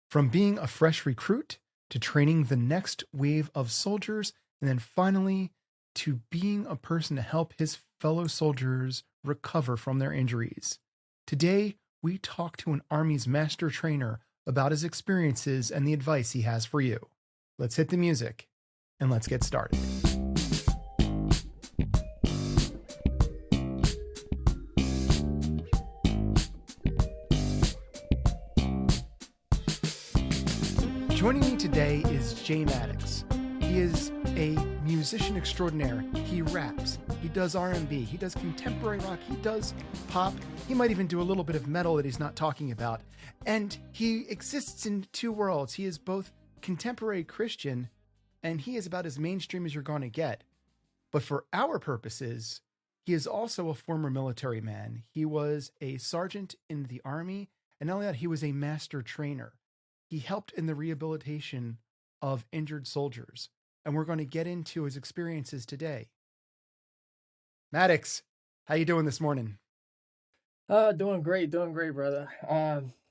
From being a fresh recruit to training the next wave of soldiers, and then finally to being a person to help his fellow soldiers recover from their injuries. Today, we talk to an Army's master trainer about his experiences and the advice he has for you. Let's hit the music and let's get started. Joining me today is J Maddix. He is a musician extraordinaire. He raps, he does R&B, he does contemporary rock, he does pop, he might even do a little bit of metal that he's not talking about. And he exists in two worlds. He is both contemporary Christian and he is about as mainstream as you're going to get. But for our purposes, he is also a former military man. He was a sergeant in the Army, and not only that, he was a master trainer. He helped in the rehabilitation of injured soldiers, and we're going to get into his experiences today. Maddix, how you doing this morning? Doing great, brother.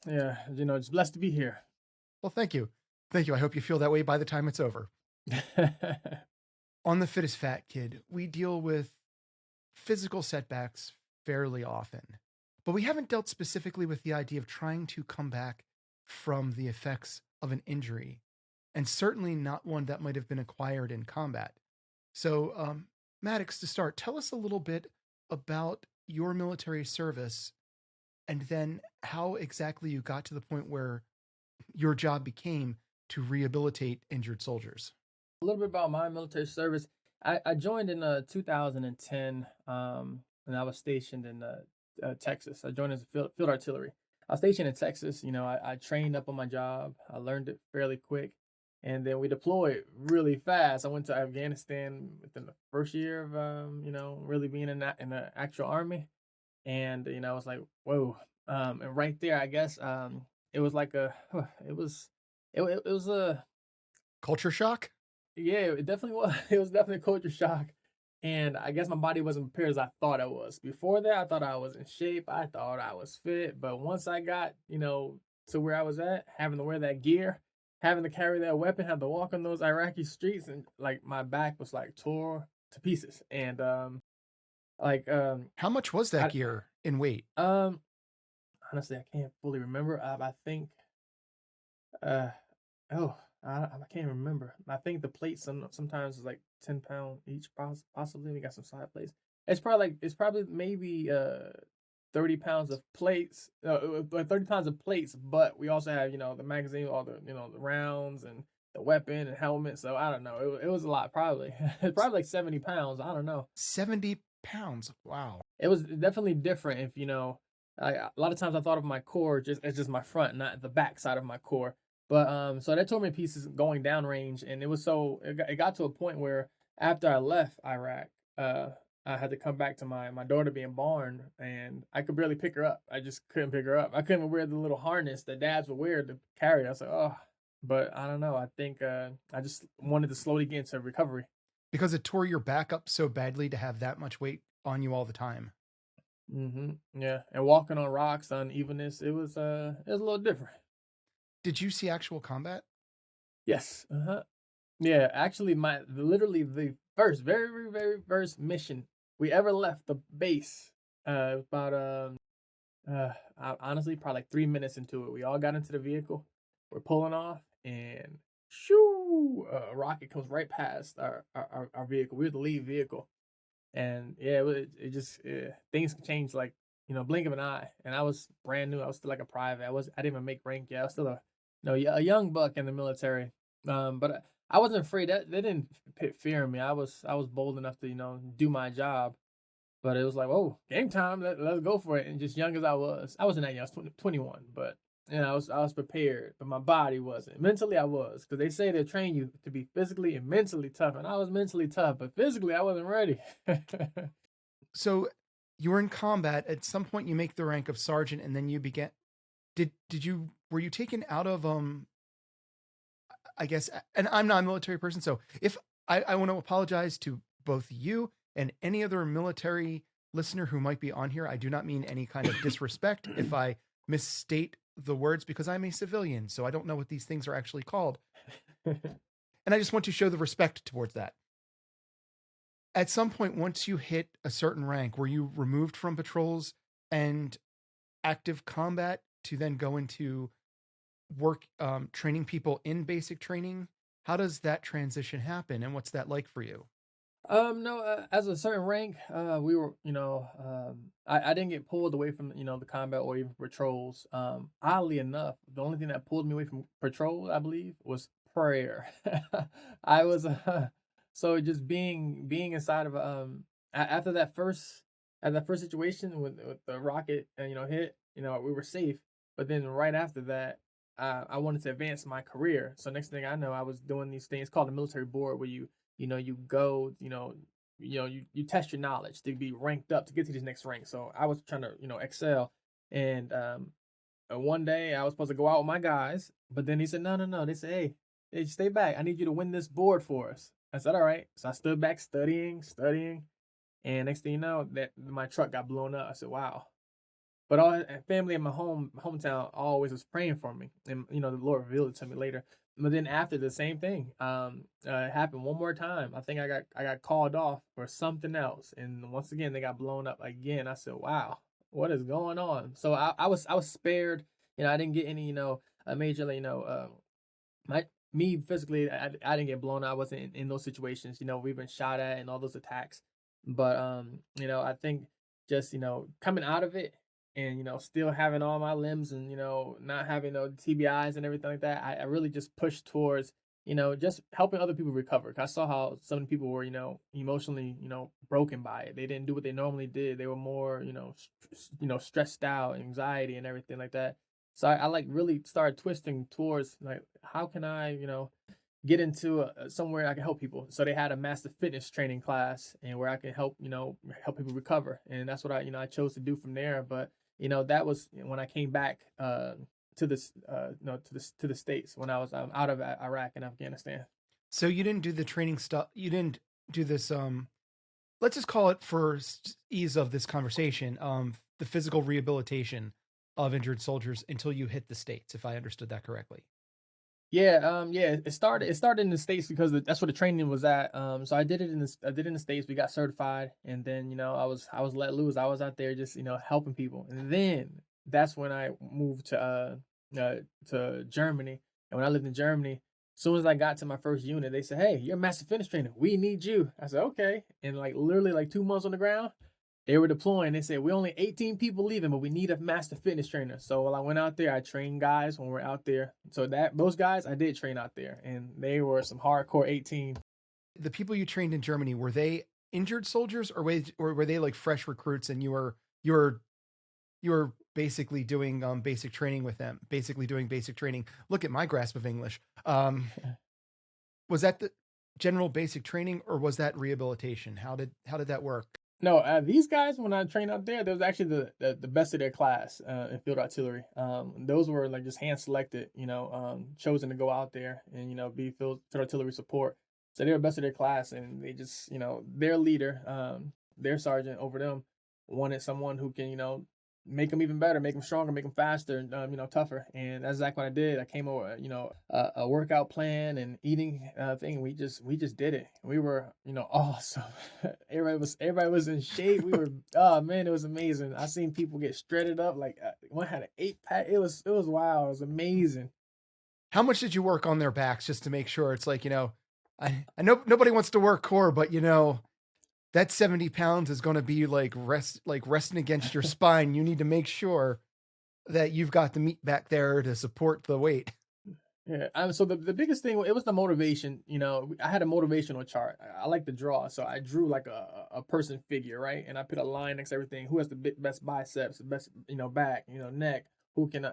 Just blessed to be here. Well, thank you. Thank you. I hope you feel that way by the time it's over. On the Fittest Fat Kid, we deal with physical setbacks fairly often, but we haven't dealt specifically with the idea of trying to come back from the effects of an injury, and certainly not one that might have been acquired in combat. So, Maddix, to start, tell us a little bit about your military service and then how exactly you got to the point where your job became to rehabilitate injured soldiers. A little bit about my military service. I joined in 2010, and I was stationed in Texas. I joined as a field artillery. I was stationed in Texas. I trained up on my job. I learned it fairly quick. And then we deployed really fast. I went to Afghanistan within the first year of, really being in the actual army. And, I was like, whoa. And right there, I guess, it was like it was a Culture shock? Yeah, it definitely was. It was definitely a culture shock. And I guess my body wasn't prepared as I thought I was. Before that, I thought I was in shape. I thought I was fit. But once I got, to where I was at, having to wear that gear, having to carry that weapon, have to walk on those Iraqi streets, and like my back was like tore to pieces. And how much was that gear in weight? Honestly, I can't fully remember. I think I can't remember. I think the plates sometimes is like 10 pounds each, possibly. We got some side plates. It's probably maybe 30 pounds of plates, 30 pounds of plates. But we also have the magazine, all the the rounds and the weapon and helmet. So I don't know. It was a lot. Probably it's probably like 70 pounds. I don't know. 70 pounds. Wow. It was definitely different. If a lot of times I thought of my core as just my front, not the back side of my core. But so that tore me to pieces going down range, and it got to a point where after I left Iraq, I had to come back to my daughter being born, and I could barely pick her up. I just couldn't pick her up. I couldn't wear the little harness that dads would wear to carry her. I was like, oh, but I don't know. I think I just wanted to slowly get into recovery. Because it tore your back up so badly to have that much weight on you all the time. Mm-hmm. Yeah, and walking on rocks, unevenness, it was a little different. Did you see actual combat? Yes. Yeah, actually, literally the very, very first mission we ever left the base, about honestly, probably like 3 minutes into it, we all got into the vehicle. We're pulling off, and shoo, a rocket comes right past our vehicle. We were the lead vehicle, and yeah, it just things can change like blink of an eye. And I was brand new. I was still like a private. I didn't even make rank yet. I was still a young buck in the military. But I wasn't afraid. They didn't put fear in me. I was bold enough to do my job. But it was like, oh, game time. Let's go for it. And just young as I wasn't that young. I was 21. But I was prepared. But my body wasn't. Mentally, I was, because they say they train you to be physically and mentally tough. And I was mentally tough, but physically, I wasn't ready. So you were in combat. At some point, you make the rank of sergeant, and then you began. Were you taken out of I guess, and I'm not a military person, so if I want to apologize to both you and any other military listener who might be on here. I do not mean any kind of disrespect if I misstate the words because I'm a civilian, so I don't know what these things are actually called. And I just want to show the respect towards that. At some point, once you hit a certain rank, were you removed from patrols and active combat to then go into work training people in basic training? How does that transition happen, and what's that like for you? No, as a certain rank, we were, I didn't get pulled away from, the combat or even patrols. Oddly enough, the only thing that pulled me away from patrol, I believe, was prayer. I was, so just being inside of, after at that first situation with the rocket, hit, we were safe. But then right after that, I wanted to advance my career. So next thing I know, I was doing these things called the military board where you go, you test your knowledge to be ranked up to get to this next rank. So I was trying to, excel. And one day I was supposed to go out with my guys, but then he said, no. They said, hey, stay back. I need you to win this board for us. I said, all right. So I stood back studying. And next thing you know, that my truck got blown up. I said, wow. But all family in my hometown always was praying for me. And, the Lord revealed it to me later. But then after the same thing happened one more time. I think I got called off for something else, and once again they got blown up again. I said, "Wow, what is going on?" So I was spared. I didn't get any majorly me physically. I didn't get blown up. I wasn't in those situations. We've been shot at and all those attacks. But I think just coming out of it and still having all my limbs and not having no TBIs and everything like that, I really just pushed towards just helping other people recover. 'Cause I saw how some people were emotionally broken by it. They didn't do what they normally did. They were more stressed out, anxiety and everything like that. So I like really started twisting towards like how can I get into somewhere I can help people. So they had a master fitness training class and where I can help help people recover, and that's what I chose to do from there. But that was when I came back to this to the States when I was out of Iraq and Afghanistan. So you didn't do the training stuff. You didn't do this. Let's just call it for ease of this conversation. The physical rehabilitation of injured soldiers until you hit the States, if I understood that correctly. Yeah, it started in the States because that's where the training was at. So I did it in the States. We got certified, and then I was let loose. I was out there just helping people, and then that's when I moved to Germany. And when I lived in Germany, as soon as I got to my first unit, they said, "Hey, you're a master fitness trainer. We need you." I said, "Okay." And like literally like 2 months on the ground, they were deploying. They said, "We're only 18 people leaving, but we need a master fitness trainer." So while I went out there, I trained guys when we're out there. So those guys I did train out there, and they were some hardcore 18. The people you trained in Germany, were they injured soldiers or were they like fresh recruits and you were basically doing basic training with them, basically doing basic training. Look at my grasp of English. Was that the general basic training or was that rehabilitation? How did that work? No, these guys, when I trained out there, they was actually the best of their class in field artillery. Those were like just hand selected, chosen to go out there and be field artillery support. So they were best of their class, and they just their leader, their sergeant over them, wanted someone who can make them even better, make them stronger, make them faster, tougher. And that's exactly what I did. I came over, a workout plan and eating thing. We just did it. We were, awesome. everybody was in shape. We were, oh man, it was amazing. I seen people get shredded up. Like one had an 8-pack. It was wow. It was amazing. How much did you work on their backs just to make sure it's like, I know nobody wants to work core, but that 70 pounds is going to be like resting against your spine. You need to make sure that you've got the meat back there to support the weight. Yeah. So the biggest thing, it was the motivation. I had a motivational chart. I like to draw. So I drew like a person figure, right? And I put a line next to everything. Who has the best biceps, the best, back, neck, who can,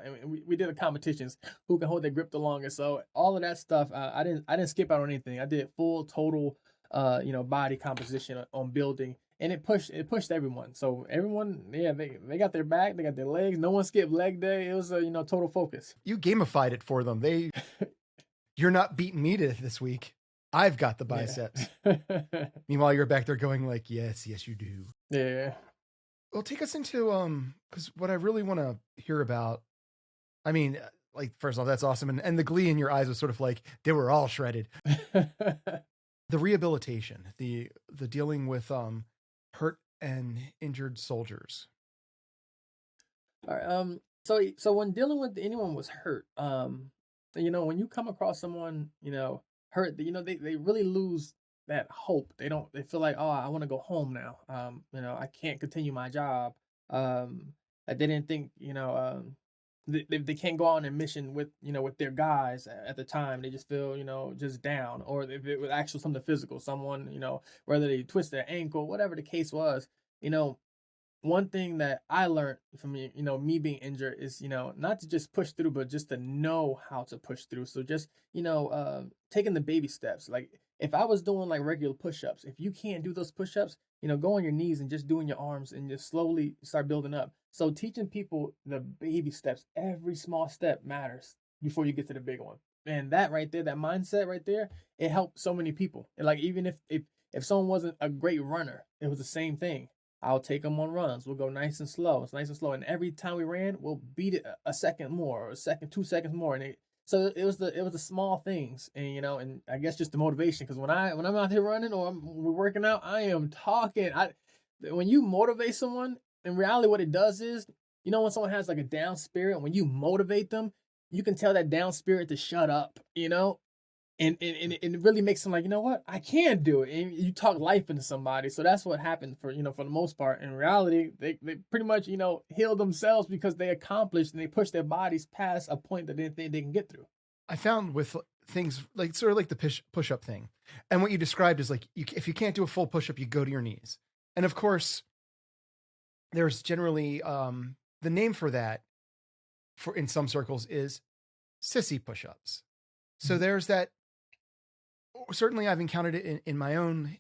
we did the competitions, who can hold their grip the longest. So all of that stuff, I didn't skip out on anything. I did full total body composition on building, and it pushed everyone. So everyone, yeah, they got their back, they got their legs. No one skipped leg day. It was a total focus. You gamified it for them. You're not beating me to this week. I've got the biceps. Yeah. Meanwhile, you're back there going like, yes, you do. Yeah. Well, take us into because what I really want to hear about I mean, like, first off, that's awesome. And the glee in your eyes was sort of like they were all shredded. The rehabilitation, the dealing with hurt and injured soldiers. All right. So when dealing with anyone was hurt, when you come across someone, hurt, they really lose that hope. They feel like, oh, I want to go home now. I can't continue my job. Like they didn't think, they can't go on a mission with their guys at the time. They just feel, just down. Or if it was actually something physical, someone, whether they twist their ankle, whatever the case was, you know, one thing that I learned from me being injured is, not to just push through, but just to know how to push through. So just, taking the baby steps. Like if I was doing like regular push-ups, if you can't do those push-ups, go on your knees and just doing your arms and just slowly start building up. So teaching people the baby steps, every small step matters before you get to the big one. And that right there, that mindset right there, it helped so many people. And like even if someone wasn't a great runner, it was the same thing. I'll take them on runs. We'll go nice and slow. It's nice and slow. And every time we ran, we'll beat it a second more, or a second, 2 seconds more. So it was the small things, and and I guess just the motivation. Because when I'm out here running or we're working out, I am talking. When you motivate someone, in reality, what it does is, when someone has like a down spirit, when you motivate them, you can tell that down spirit to shut up. And it really makes them like, you know what, I can do it. And you talk life into somebody. So that's what happened for the most part. In reality, they pretty much, heal themselves because they accomplished and they pushed their bodies past a point that they didn't think they can get through. I found with things like sort of like the push-up thing. And what you described is like, if you can't do a full push-up, you go to your knees. And of course, there's generally the name for that in some circles is sissy push-ups. So there's that. Certainly I've encountered it in my own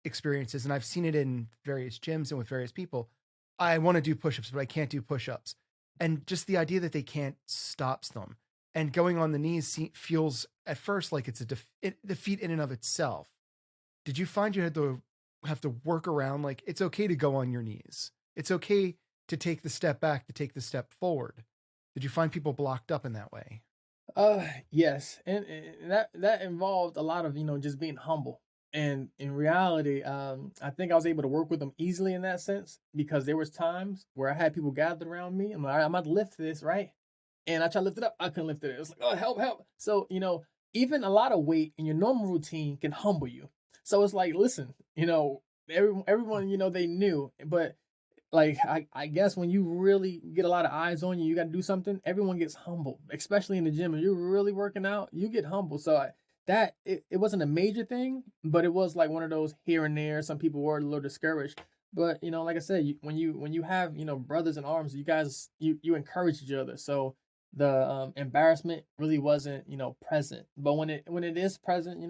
experiences, and I've seen it in various gyms and with various people. I want to do push-ups, but I can't do push-ups. And just the idea that they can't stops them. And going on the knees feels at first like it's a defeat in and of itself. Did you find you had to have to work around, like, it's okay to go on your knees? It's okay to take the step back, to take the step forward. Did you find people blocked up in that way? Yes, and that involved a lot of just being humble. And in reality, I think I was able to work with them easily in that sense because there was times where I had people gathered around me. I'm like, all right, I'm about to lift this, right? And I try to lift it up, I couldn't lift it. It was like, oh, help, help. So even a lot of weight in your normal routine can humble you. So it's like, listen, everyone they knew, but like I guess when you really get a lot of eyes on you, you got to do something. Everyone gets humble, especially in the gym. If you're really working out, you get humble. So it wasn't a major thing, but it was like one of those here and there. Some people were a little discouraged, but like I said, when you have brothers in arms, you guys you encourage each other. So the embarrassment really wasn't present, but when it is present,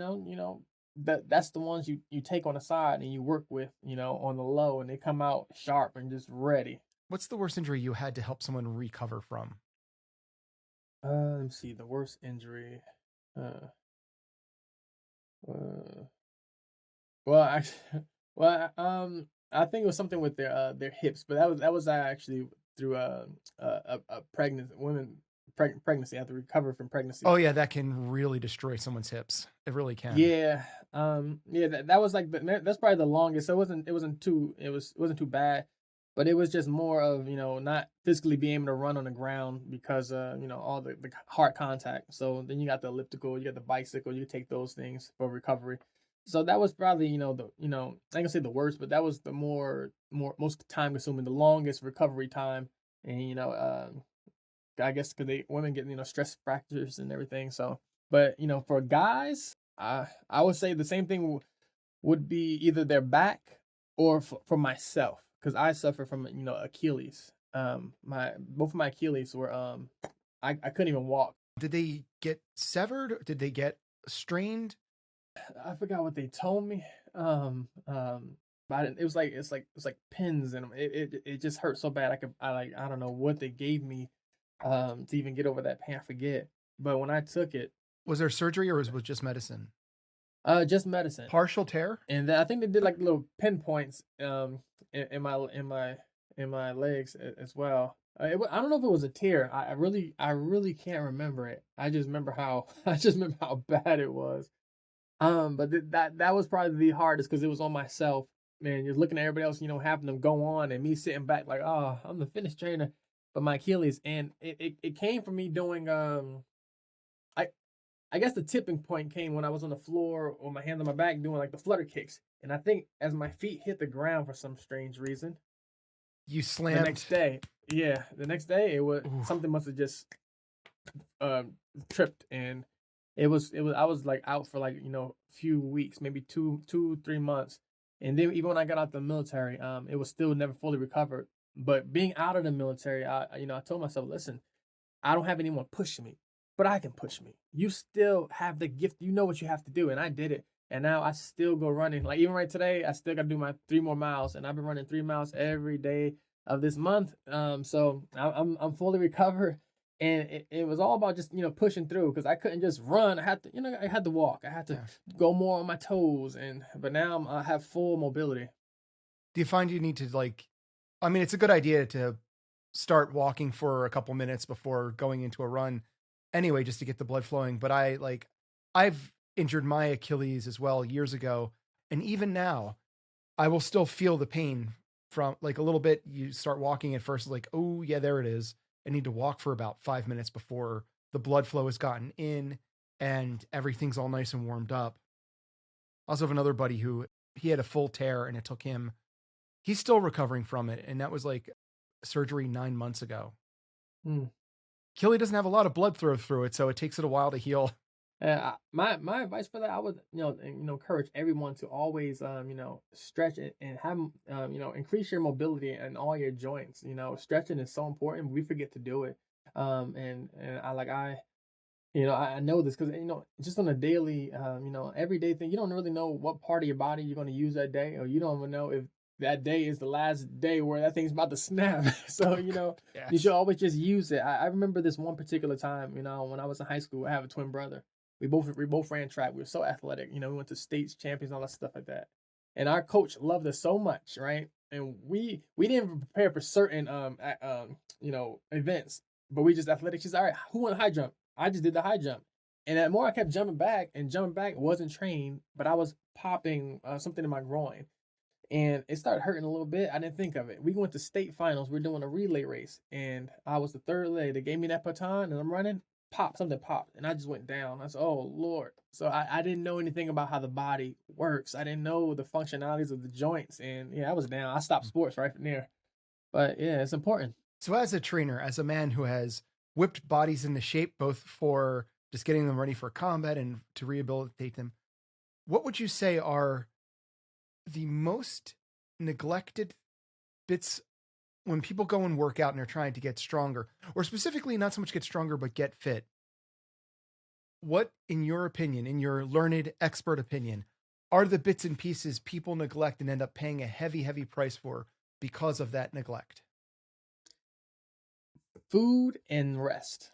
that's the ones you take on the side and you work with, on the low, and they come out sharp and just ready. What's the worst injury you had to help someone recover from? Let me see, the worst injury. Well, actually, I think it was something with their hips, but that was actually through a pregnant women. Pregnancy. I have to recover from pregnancy. Oh yeah, that can really destroy someone's hips. It really can. Yeah. That was like that's probably the longest. So it wasn't too bad, but it was just more of not physically being able to run on the ground because all the hard contact. So then you got the elliptical, you got the bicycle, you take those things for recovery. So that was probably I ain't gonna say the worst, but that was the most time consuming, the longest recovery time, and I guess because women get stress fractures and everything. So, but for guys, I would say the same thing would be either their back or for myself, because I suffer from Achilles. Both of my Achilles were I couldn't even walk. Did they get severed? Did they get strained? I forgot what they told me. But it was like it's like pins in them. It just hurt so bad. I don't know what they gave me to even get over that pain. I forget. But when I took it, was there surgery or was it just medicine? Just medicine. Partial tear? And then I think they did like little pinpoints in my legs as well. I don't know if it was a tear. I really can't remember it. I just remember how I just remember how bad it was. But that was probably the hardest because it was on myself. Man, you're looking at everybody else, having them go on, and me sitting back like, oh, I'm the fitness trainer, but my Achilles, and it came from me doing I I guess the tipping point came when I was on the floor or my hands on my back doing like the flutter kicks, and I think as my feet hit the ground for some strange reason, You the slammed. next day, yeah, the next day it was Ooh. something must have just um tripped, and it was I was like out for like few weeks, maybe 3 months, and then even when I got out the military, it was still never fully recovered. But being out of the military, I told myself, listen, I don't have anyone pushing me, but I can push me. You still have the gift. You know what you have to do, and I did it. And now I still go running. Like even right today, I still got to do my 3 more miles, and I've been running 3 miles every day of this month. So I'm fully recovered, and it was all about just pushing through because I couldn't just run. I had to I had to walk. I had to Yeah. go more on my toes, but now I have full mobility. Do you find you need to like? I mean, it's a good idea to start walking for a couple minutes before going into a run, anyway, just to get the blood flowing. But I've injured my Achilles as well years ago, and even now, I will still feel the pain from like a little bit. You start walking at first, like, oh yeah, there it is. I need to walk for about 5 minutes before the blood flow has gotten in and everything's all nice and warmed up. I also have another buddy who he had a full tear and it took him, he's still recovering from it. And that was like surgery 9 months ago. Hmm. Achilles doesn't have a lot of blood flow through it, so it takes it a while to heal. My advice for that, I would encourage everyone to always stretch it and have increase your mobility in all your joints. Stretching is so important. We forget to do it. And I know this because just on a daily everyday thing, you don't really know what part of your body you're going to use that day, or you don't even know if that day is the last day where that thing's about to snap. So you Yes. should always just use it. I remember this one particular time, when I was in high school. I have a twin brother. We both ran track. We were so athletic. We went to states champions, all that stuff like that. And our coach loved us so much, right? And we didn't even prepare for certain events, but we just athletic. She's all right. Who won the high jump? I just did the high jump. And the more I kept jumping back and jumping back, wasn't trained, but I was popping something in my groin, and it started hurting a little bit. I didn't think of it. We went to state finals. We're doing a relay race, and I was the third leg. They gave me that baton, and I'm running. Something popped, and I just went down. I said, "Oh Lord!" So I didn't know anything about how the body works. I didn't know the functionalities of the joints, and yeah, I was down. I stopped sports right from there. But yeah, it's important. So, as a trainer, as a man who has whipped bodies into shape, both for just getting them ready for combat and to rehabilitate them, what would you say are the most neglected bits when people go and work out and they're trying to get stronger, or specifically not so much get stronger, but get fit? What, in your opinion, in your learned expert opinion, are the bits and pieces people neglect and end up paying a heavy, heavy price for because of that neglect? Food and rest.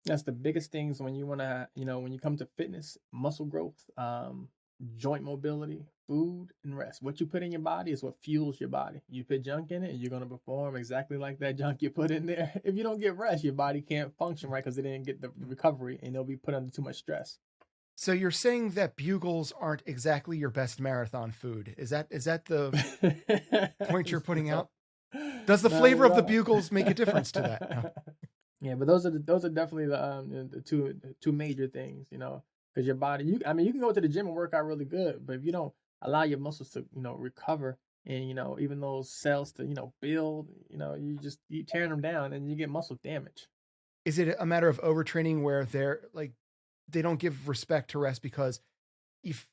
That's the biggest things when you want to, when you come to fitness, muscle growth, joint mobility, food and rest. What you put in your body is what fuels your body. You put junk in it, you're going to perform exactly like that junk you put in there. If you don't get rest, your body can't function right because it didn't get the recovery, and it'll be put under too much stress. So you're saying that bugles aren't exactly your best marathon food. Is that the point you're putting out? Does the Not flavor at of the all. bugles make a difference to that? No. Yeah, but those are definitely the two major things, because your body. You can go to the gym and work out really good, but if you don't allow your muscles to recover, and even those cells to build, you tearing them down and you get muscle damage. Is it a matter of overtraining where they're like they don't give respect to rest because if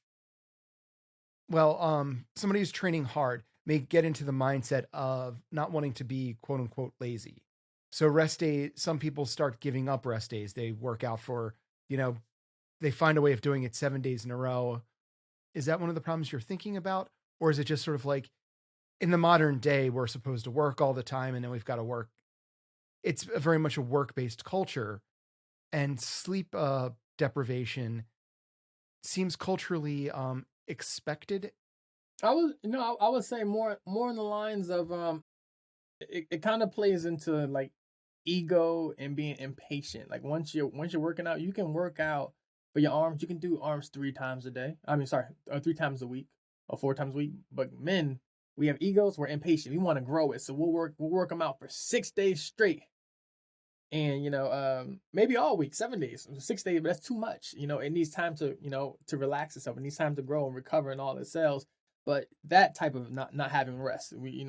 somebody who's training hard may get into the mindset of not wanting to be quote unquote lazy. So rest day, some people start giving up rest days. They work out for, you know, they find a way of doing it 7 days in a row. Is that one of the problems you're thinking about? Or is it just sort of like in the modern day, we're supposed to work all the time and then we've got to work. It's very much a work-based culture, and sleep deprivation seems culturally expected. I would say more in the lines of it kind of plays into like ego and being impatient. Like once you're working out, you can work out for your arms. You can do arms 3 times a day. I mean, sorry, 3 times a week or 4 times a week. But men, we have egos. We're impatient. We want to grow it, so we'll work them out for 6 days straight. And maybe all week, 7 days, 6 days, but that's too much. It needs time to relax itself. It needs time to grow and recover and all the cells. But that type of not having rest, we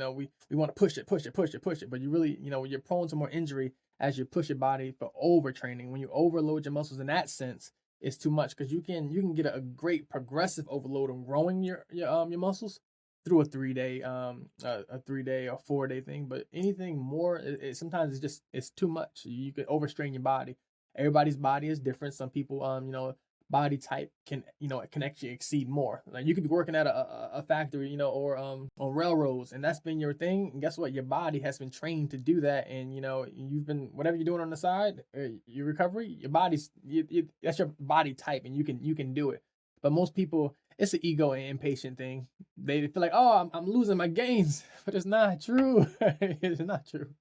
want to push it, but you really, you're prone to more injury as you push your body for overtraining. When you overload your muscles in that sense, it's too much, because you can get a great progressive overload on growing your muscles through a 3 day or 4 day thing. But anything more, sometimes it's too much. You can overstrain your body. Everybody's body is different. Some people, body type can actually exceed more. Like you could be working at a factory, or on railroads, and that's been your thing. And guess what? Your body has been trained to do that, and you've been, whatever you're doing on the side, your recovery, your body's that's your body type, and you can do it. But most people, it's an ego and impatient thing. They feel like, oh, I'm losing my gains, but it's not true. It's not true.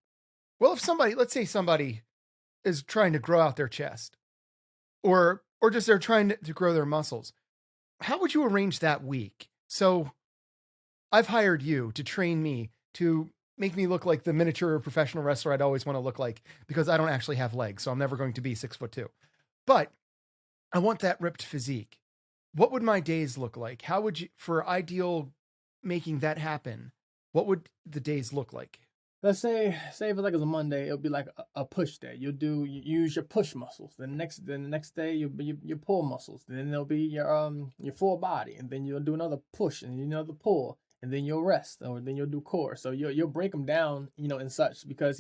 Well, if let's say somebody is trying to grow out their chest, or just they're trying to grow their muscles, how would you arrange that week? So I've hired you to train me to make me look like the miniature professional wrestler I'd always want to look like, because I don't actually have legs, so I'm never going to be 6'2". But I want that ripped physique. What would my days look like? How would you, for ideal making that happen, what would the days look like? Let's say if it's like it's a Monday, it'll be like a push day. You use your push muscles. The next day your pull muscles. Then there'll be your full body, and then you'll do another push and another pull, and then you'll rest, or then you'll do core. So you'll break them down, and such, because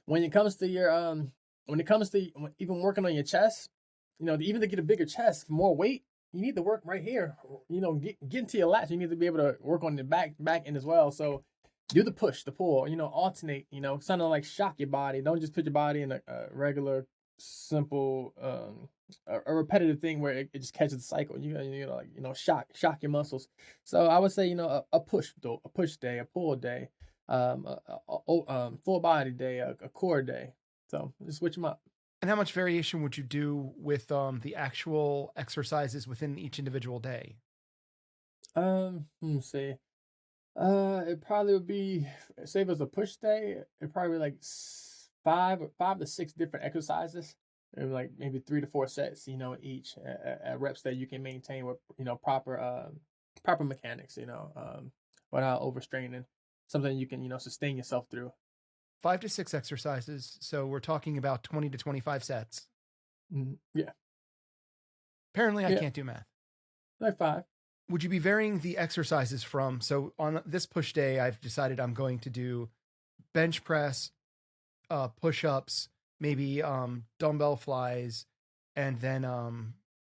when it comes to even working on your chest, even to get a bigger chest, more weight, you need to work right here. Get into your lats. You need to be able to work on the back end as well. So do the push, the pull, alternate, something like shock your body. Don't just put your body in a regular, simple, a repetitive thing where it just catches the cycle. Shock your muscles. So I would say, a push day, a pull day, full body day, a core day. So just switch them up. And how much variation would you do with the actual exercises within each individual day? Let me see. It probably would be, say if it was a push day, it'd probably be like 5 to 6 different exercises, and like maybe 3 to 4 sets, each at reps that you can maintain with proper mechanics, without overstraining, something you can sustain yourself through. 5 to 6 exercises, so we're talking about 20 to 25 sets. Yeah. Apparently, I can't do math. Like 5. Would you be varying the exercises from, so on this push day, I've decided I'm going to do bench press, push-ups, maybe dumbbell flies, and then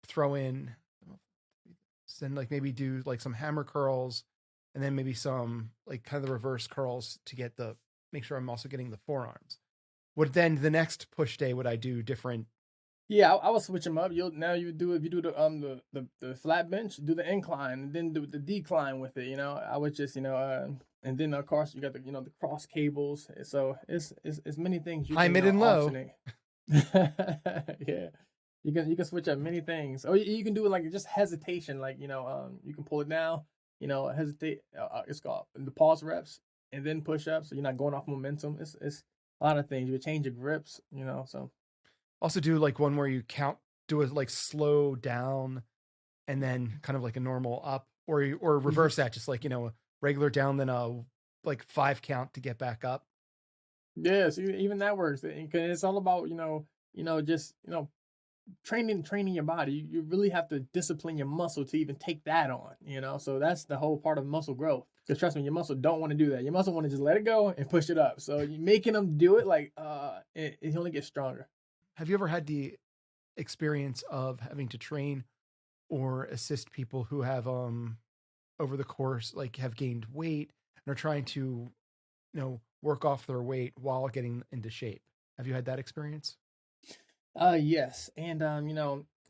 throw in, then like maybe do like some hammer curls, and then maybe some like kind of the reverse curls to make sure I'm also getting the forearms. Then the next push day, would I do different? Yeah, I would switch them up. If you do the flat bench, do the incline, and then do the decline with it. I would just and then of course you got the cross cables. So it's many things you high, mid, and low. Yeah, you can switch up many things. Or you can do like just hesitation, like you can pull it down. Hesitate. It's called the pause reps, and then push up. So you're not going off momentum. It's a lot of things. You change your grips. So. Also do like one where you do it like slow down and then kind of like a normal up, or reverse that, just like, a regular down, then a like 5 count to get back up. Yes, even that works. It's all about, just, training your body. You really have to discipline your muscle to even take that on, so that's the whole part of muscle growth. Because trust me, your muscle don't want to do that. Your muscle want to just let it go and push it up. So you making them do it, like, it only gets stronger. Have you ever had the experience of having to train or assist people who have, over the course, like have gained weight and are trying to, work off their weight while getting into shape? Have you had that experience? Yes. And,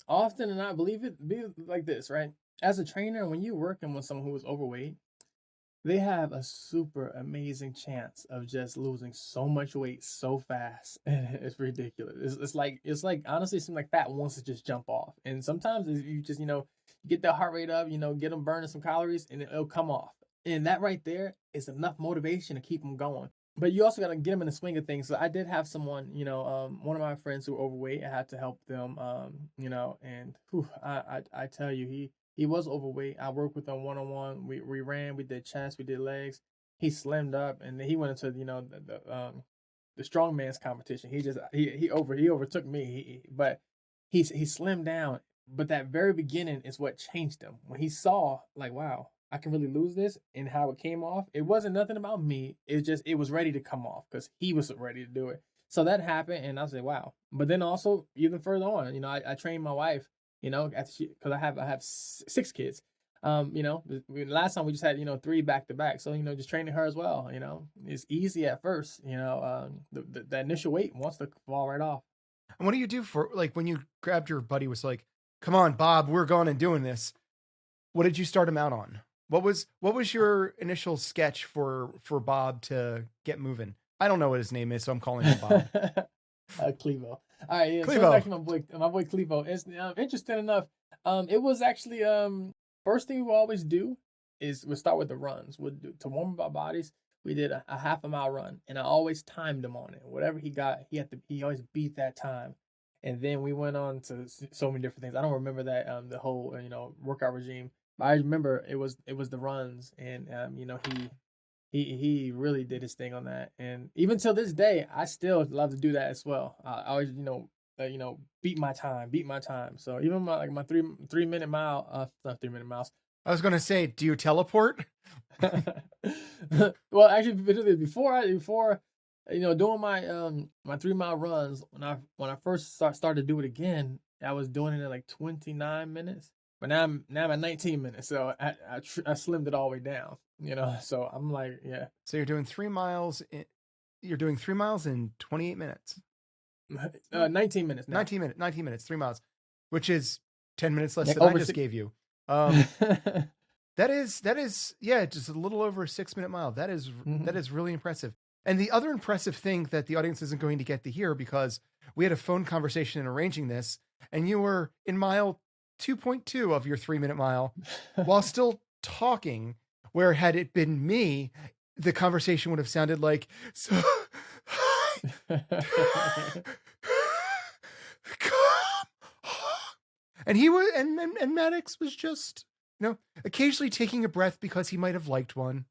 often, and I believe it be like this, right? As a trainer, when you're working with someone who is overweight, they have a super amazing chance of just losing so much weight so fast. It's ridiculous. It's like honestly, it seems like fat wants to just jump off. And sometimes you just get that heart rate up, get them burning some calories, and it'll come off. And that right there is enough motivation to keep them going. But you also got to get them in the swing of things. So I did have someone, one of my friends who were overweight. I had to help them, and whew, I tell you, he was overweight. I worked with him one on one. We ran, we did chest, we did legs. He slimmed up, and then he went into the strongman's competition. He overtook me. But he slimmed down. But that very beginning is what changed him when he saw like, wow, I can really lose this, and how it came off. It wasn't nothing about me. It was ready to come off because he was ready to do it. So that happened, and I said, wow. But then also even further on, I trained my wife, because I have 6 kids. Last time we just had 3 back to back. So just training her as well. It's easy at first. The initial weight wants to fall right off. And what do you do for like when you grabbed your buddy was like, come on, Bob, we're going and doing this. What did you start him out on? What was your initial sketch for Bob to get moving? I don't know what his name is, so I'm calling him Bob. Clevo. All right, yeah. Clevo. So it's actually my boy Clevo. It's interesting enough. It was actually first thing we always do is we start with the runs. To warm up our bodies. We did a half a mile run, and I always timed him on it. Whatever he got, he always beat that time. And then we went on to so many different things. I don't remember that the whole workout regime. I remember it was the runs, and he really did his thing on that. And even till this day, I still love to do that as well. I always beat my time. So even my 3 minute mile, not 3 minute miles. I was gonna say, do you teleport? Well, actually, before doing my 3 mile runs, when I first started to do it again, I was doing it in like 29 minutes. But now I'm at 19 minutes, so I slimmed it all the way down. So I'm like, yeah. So you're doing 3 miles. You're doing 3 miles in 28 minutes. 19 minutes. Now. 19 minutes, 3 miles, which is 10 minutes less than I just gave you. That is, yeah, just a little over a 6-minute mile. That is really impressive. And the other impressive thing that the audience isn't going to get to hear, because we had a phone conversation in arranging this, and you were in mile 2.2 of your 3-minute mile while still talking, where had it been me, the conversation would have sounded like, so and he was, and Maddix was just, occasionally taking a breath because he might have liked one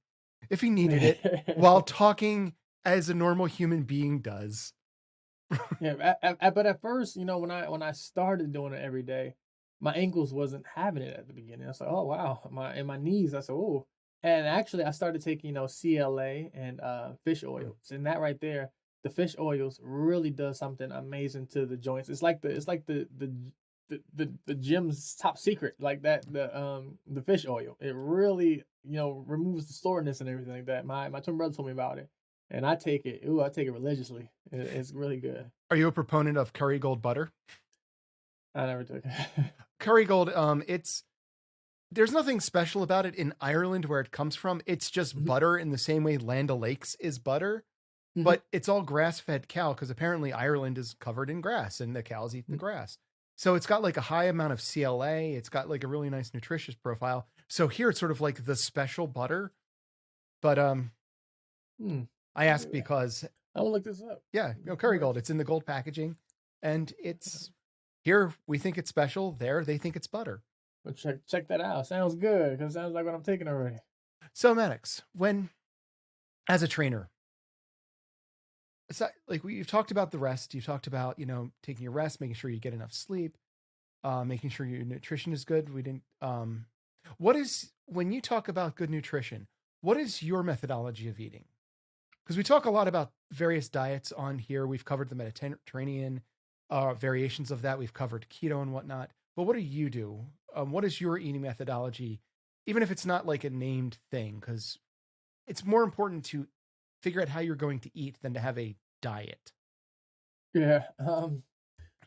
if he needed it while talking as a normal human being does. Yeah, but at first, when I started doing it every day, my ankles wasn't having it at the beginning. I was like, oh wow, my knees. I said, oh, and actually I started taking CLA and fish oils, and that right there, the fish oils really does something amazing to the joints. It's like the gym's top secret, like that, the fish oil. It really removes the soreness and everything like that. My twin brother told me about it, and I take it. I take it religiously. It's really good. Are you a proponent of Kerrygold butter? I never took it. Kerrygold, there's nothing special about it in Ireland where it comes from. It's just butter in the same way Land O'Lakes is butter, but it's all grass-fed cow, because apparently Ireland is covered in grass and the cows eat the grass. So it's got like a high amount of CLA. It's got like a really nice nutritious profile. So here it's sort of like the special butter. But I asked because I will look this up. Yeah, Kerrygold. It's in the gold packaging, and it's here. We think it's special. There, they think it's butter. Well, check that out. Sounds good, because it sounds like what I'm taking already. So Maddix, as a trainer, it's like you've talked about the rest. You've talked about taking your rest, making sure you get enough sleep, making sure your nutrition is good. When you talk about good nutrition, what is your methodology of eating? Because we talk a lot about various diets on here. We've covered the Mediterranean variations of that. We've covered keto and whatnot. But what do you do? What is your eating methodology? Even if it's not like a named thing, because it's more important to figure out how you're going to eat than to have a diet. Yeah.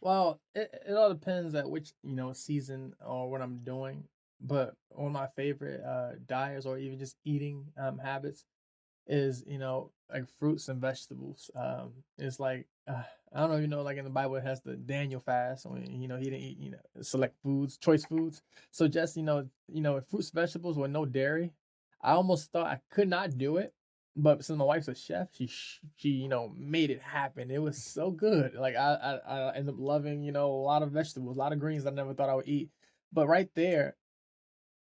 Well, it all depends at which season or what I'm doing. But one of my favorite diets or even just eating habits is, like fruits and vegetables. It's like I don't know, like in the Bible it has the Daniel fast when he didn't eat select foods, choice foods. So just fruits, vegetables with no dairy. I almost thought I could not do it, but since my wife's a chef, she made it happen. It was so good. Like I ended up loving a lot of vegetables, a lot of greens I never thought I would eat. But right there,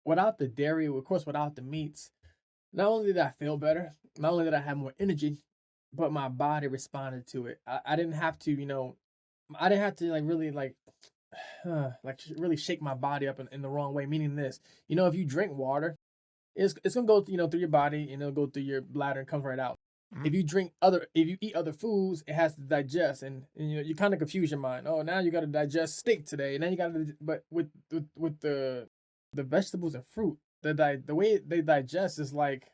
without the dairy, of course, without the meats, not only did I feel better, not only did I have more energy, but my body responded to it. I didn't have to, I didn't have to like really like really shake my body up in the wrong way. Meaning this, if you drink water, it's gonna go through your body and it'll go through your bladder and comes right out. Mhm. If you eat other foods, it has to digest, and you kind of confuse your mind. Oh, now you got to digest steak today, and then you got to. But with the vegetables and fruit, the way they digest is like,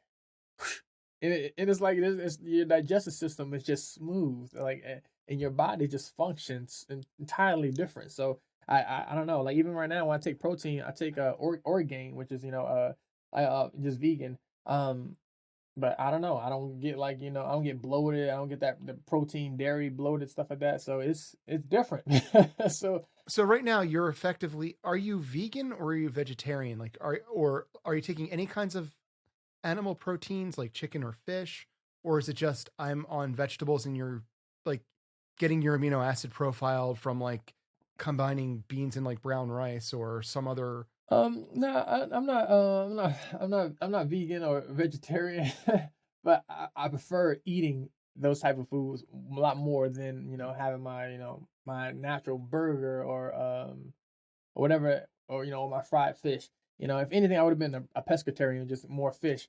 it is like your digestive system is just smooth, like, and your body just functions entirely different. So I don't know, like even right now when I take protein, I take Orgain, which is just vegan. But I don't know. I don't get I don't get bloated. I don't get the protein, dairy, bloated stuff like that. So it's different. So So right now you're effectively, are you vegan or are you vegetarian? Like are you taking any kinds of animal proteins like chicken or fish, or is it just I'm on vegetables and you're like getting your amino acid profile from like combining beans and like brown rice or some other. no, I'm not vegan or vegetarian, but I prefer eating those type of foods a lot more than having my my natural burger or whatever, or my fried fish. If anything, I would have been a pescatarian, just more fish.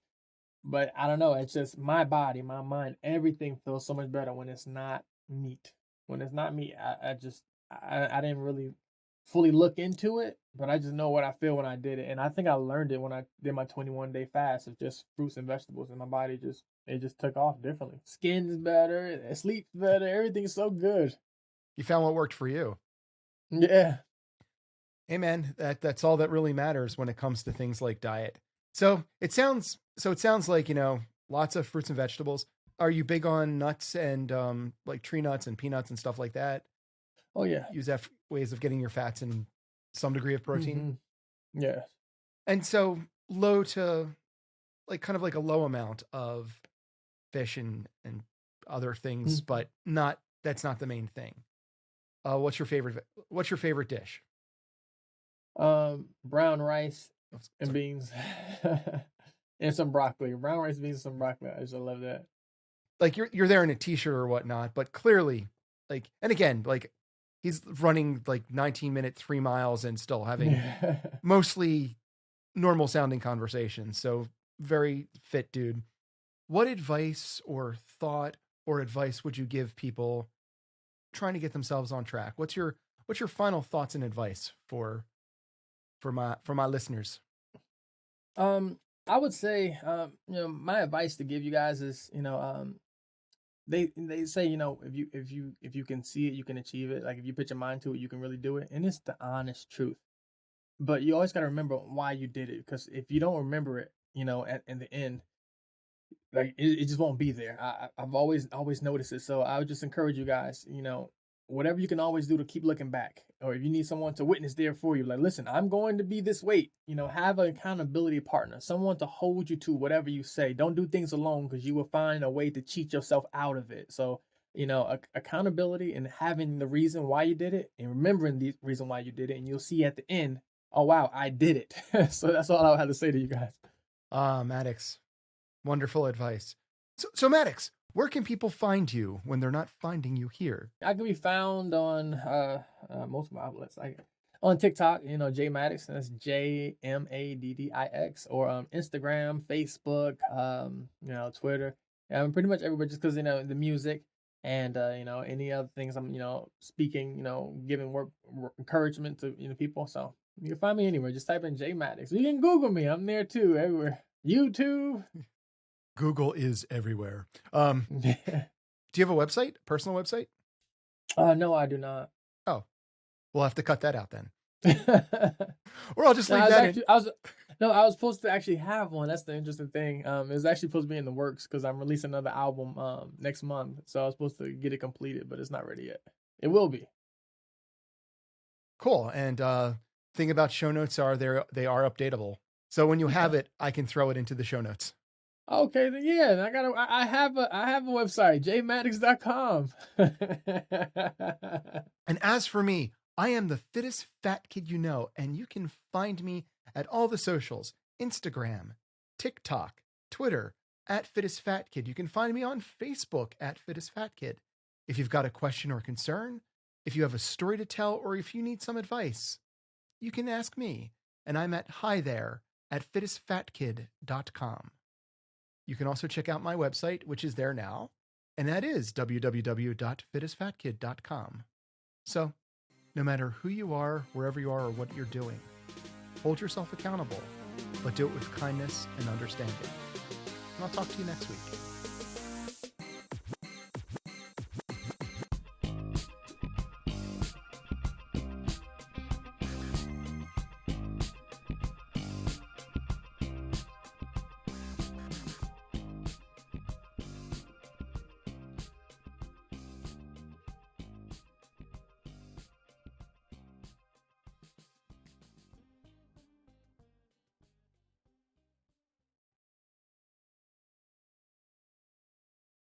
But I don't know. It's just my body, my mind, everything feels so much better when it's not meat. When it's not meat, I didn't really fully look into it, but I just know what I feel when I did it. And I think I learned it when I did my 21-day fast of just fruits and vegetables, and my body just took off differently. Skin's better, it sleeps better, everything's so good. You found what worked for you. Yeah. Hey man, that's all that really matters when it comes to things like diet. So it sounds like, lots of fruits and vegetables. Are you big on nuts and like tree nuts and peanuts and stuff like that? Oh yeah. Use that ways of getting your fats and some degree of protein. Yeah. And so low to like kind of like a low amount of fish and other things, but that's not the main thing. What's your favorite dish? Brown rice Oh, and sorry. beans. And some broccoli. Brown rice, beans, some broccoli. I just love that. Like you're there in a t-shirt or whatnot, but clearly, like, and again, like he's running like 19-minute 3 miles and still having mostly normal sounding conversations. So very fit dude. What advice or thought or advice would you give people trying to get themselves on track? What's your final thoughts and advice for my listeners? I would say, my advice to give you guys is, they say, if you can see it, you can achieve it. Like if you put your mind to it, you can really do it. And it's the honest truth. But you always got to remember why you did it, because if you don't remember it, at in the end, like it just won't be there. I've always noticed it. So I would just encourage you guys, whatever you can always do to keep looking back, or if you need someone to witness there for you, like, listen, I'm going to be this weight. Have an accountability partner, someone to hold you to whatever you say. Don't do things alone, because you will find a way to cheat yourself out of it. So accountability and having the reason why you did it and remembering the reason why you did it, and you'll see at the end, oh wow, I did it. So that's all I have to say to you guys. Maddix, wonderful advice. So Maddix, where can people find you when they're not finding you here? I can be found on most of my outlets. On TikTok, J Maddix, and that's JMADDIX, or Instagram, Facebook, Twitter. I'm pretty much everywhere, just because the music and any other things I'm speaking, giving work encouragement to people. So you can find me anywhere. Just type in J Maddix. You can Google me. I'm there too, everywhere. YouTube. Google is everywhere. Do you have a website, personal website? No, I do not. Oh, we'll have to cut that out then. Or I'll just No, leave I was that actually, I was no, I was supposed to actually have one. That's the interesting thing. It was actually supposed to be in the works because I'm releasing another album next month. So I was supposed to get it completed, but it's not ready yet. It will be. Cool. And thing about show notes are they are updatable. So when you have it, I can throw it into the show notes. Okay, then yeah, I have a website, jmaddix.com. And as for me, I am the fittest fat kid you know, and you can find me at all the socials, Instagram, TikTok, Twitter, at Fittest Fat Kid. You can find me on Facebook at Fittest Fat Kid. If you've got a question or concern, if you have a story to tell, or if you need some advice, you can ask me, and I'm at hi there at fittestfatkid.com. You can also check out my website, which is there now, and that is www.fittestfatkid.com. So, no matter who you are, wherever you are, or what you're doing, hold yourself accountable, but do it with kindness and understanding. And I'll talk to you next week.